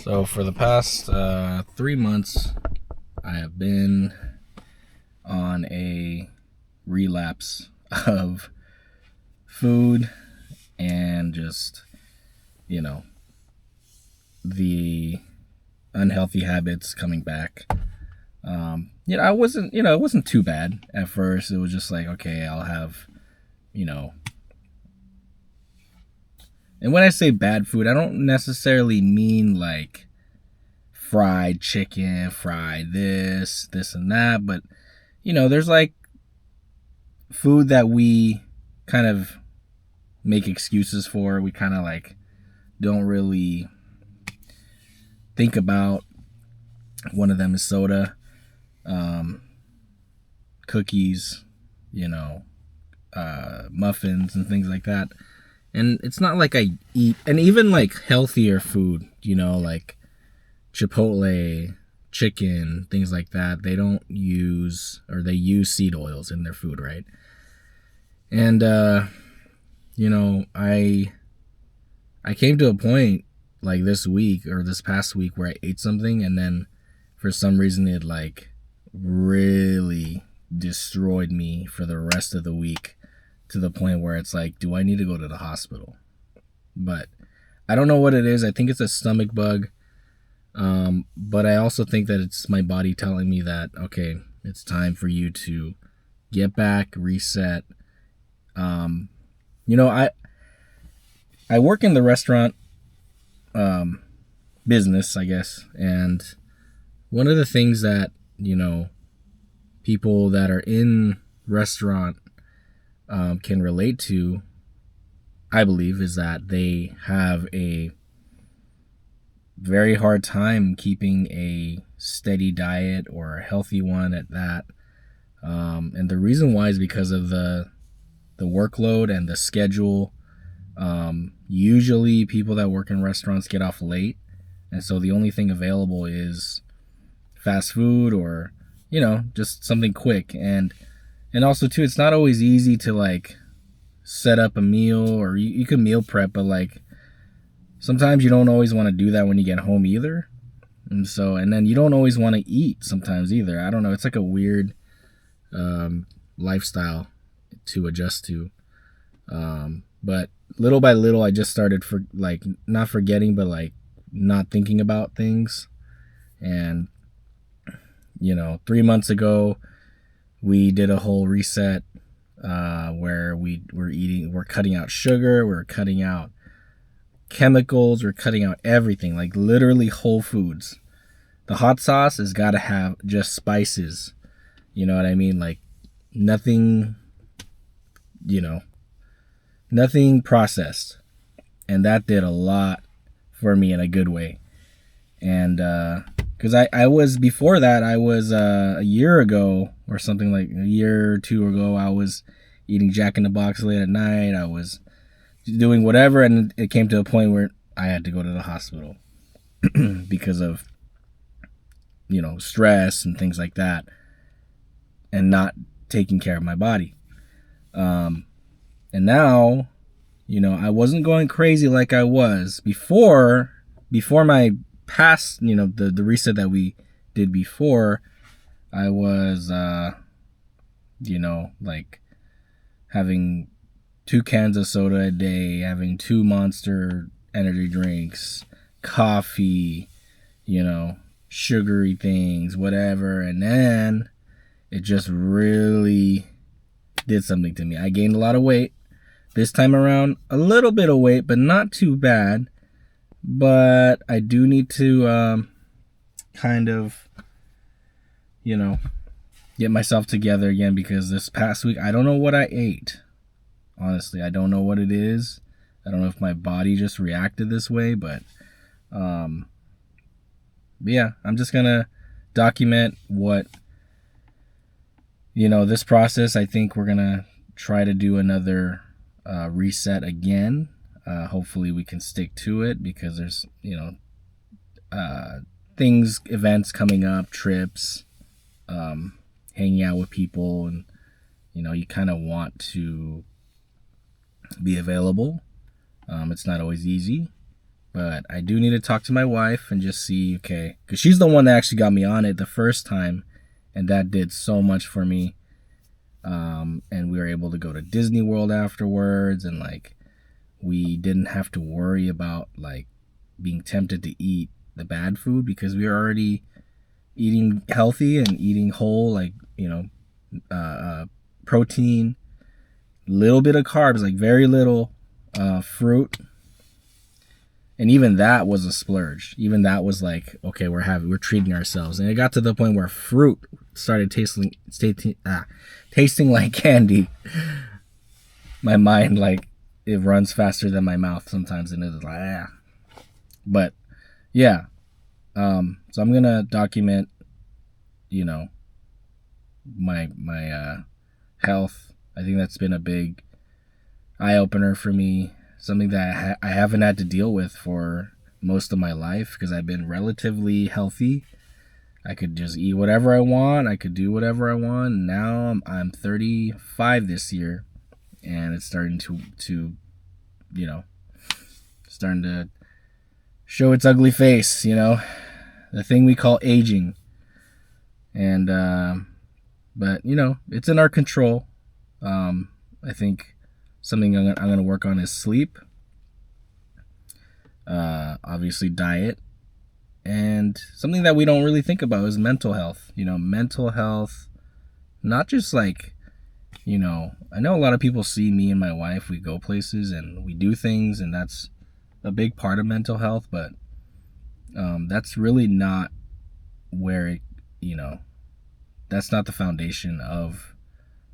So for the past 3 months, I have been on a relapse of food and just, you know, the unhealthy habits coming back. It wasn't too bad at first. It was just like, okay, I'll have, you know, and when I say bad food, I don't necessarily mean like fried chicken, fried this and that, but there's like food that we kind of make excuses for. We kind of like don't really think about. One of them is soda, um, cookies, muffins and things like that. And it's not like I eat, and even like healthier food, like Chipotle, chicken, things like that. They don't use, or they use seed oils in their food, right? And I came to a point like this week or this past week where I ate something and then for some reason it like really destroyed me for the rest of the week, to the point where it's like, do I need to go to the hospital? But I don't know what it is. I think it's a stomach bug. But I also think that it's my body telling me that, okay, it's time for you to get back, reset. Um, you know, I work in the restaurant business, I guess, and one of the things that people that are in restaurant can relate to, I believe, is that they have a very hard time keeping a steady diet or a healthy one at that. And the reason why is because of the workload and the schedule. Usually people that work in restaurants get off late, and so the only thing available is fast food or just something quick. And also too, it's not always easy to like set up a meal, or you can meal prep, but like sometimes you don't always want to do that when you get home either. And then you don't always want to eat sometimes either. I don't know. It's like a weird lifestyle to adjust to. But little by little, I just started not forgetting, but like not thinking about things. And 3 months ago, we did a whole reset where we're cutting out sugar, we're cutting out chemicals, we're cutting out everything, like literally whole foods. The hot sauce has got to have just spices. You know what I mean? Like nothing, nothing processed. And that did a lot for me in a good way. And because I was, before that, I was a year ago or something, like a year or two ago, I was eating Jack in the Box late at night. I was doing whatever, and it came to a point where I had to go to the hospital because of stress and things like that, and not taking care of my body. And now I wasn't going crazy like I was before my past, the reset that we did before. I was like having 2 cans of soda a day, having 2 Monster energy drinks, coffee, sugary things, whatever. And then it just really did something to me. I gained a lot of weight. This time around, a little bit of weight, but not too bad. But I do need to kind of, get myself together again, because this past week, I don't know what I ate. Honestly, I don't know what it is. I don't know if my body just reacted this way, but yeah, I'm just gonna document what, this process. I think we're gonna try to do another reset again. Hopefully we can stick to it, because there's, events coming up, trips, hanging out with people, and, you kind of want to be available. It's not always easy, But I do need to talk to my wife and just see, okay, because she's the one that actually got me on it the first time, and that did so much for me. And we were able to go to Disney World afterwards, and like we didn't have to worry about like being tempted to eat the bad food because we were already eating healthy and eating whole, like, you know, protein, little bit of carbs, like very little, fruit. And even that was a splurge. Even that was like, okay, we're treating ourselves. And it got to the point where fruit started tasting like candy. My mind, like, it runs faster than my mouth sometimes, and it's like, ah. But yeah, so I'm gonna document, you know, my health. I think that's been a big eye opener for me. Something that I haven't had to deal with for most of my life because I've been relatively healthy. I could just eat whatever I want. I could do whatever I want. Now I'm 35 this year, and it's starting to you know, starting to show its ugly face, you know, the thing we call aging. And but you know, it's in our control. I think something I'm gonna work on is sleep. Obviously diet, and something that we don't really think about is mental health. You know, mental health, not just like, you know, I know a lot of people see me and my wife, we go places and we do things, and that's a big part of mental health, but that's really not where it, you know, that's not the foundation of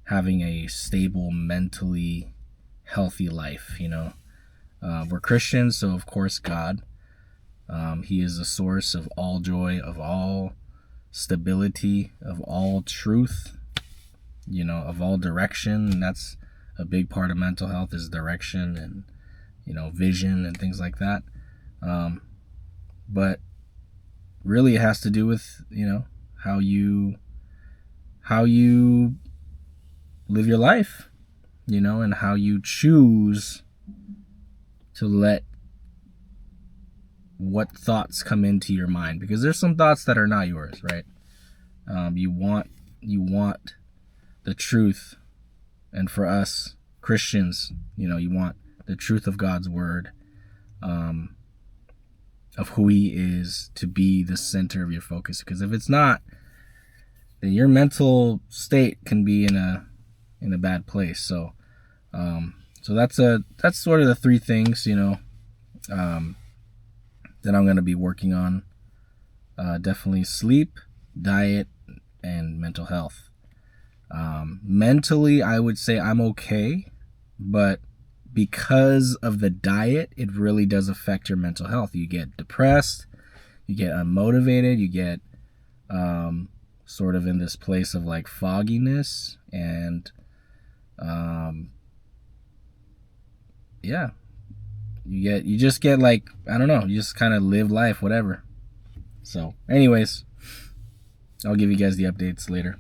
having a stable, mentally healthy life, you know. We're Christians, so of course God, he is the source of all joy, of all stability, of all truth, you know, of all direction. And that's a big part of mental health, is direction and, you know, vision and things like that. But really it has to do with, you know, how you live your life, you know, and how you choose to let what thoughts come into your mind, because there's some thoughts that are not yours, right? You want the truth, and for us Christians, you know, you want the truth of God's word, of who he is, to be the center of your focus. Because if it's not, then your mental state can be in a bad place. So that's sort of the three things, you know, that I'm going to be working on. Definitely sleep, diet, and mental health. Mentally, I would say I'm okay, but because of the diet, it really does affect your mental health. You get depressed, you get unmotivated, you get sort of in this place of like fogginess, and yeah, you just get like, I don't know, you just kind of live life, whatever. So anyways, I'll give you guys the updates later.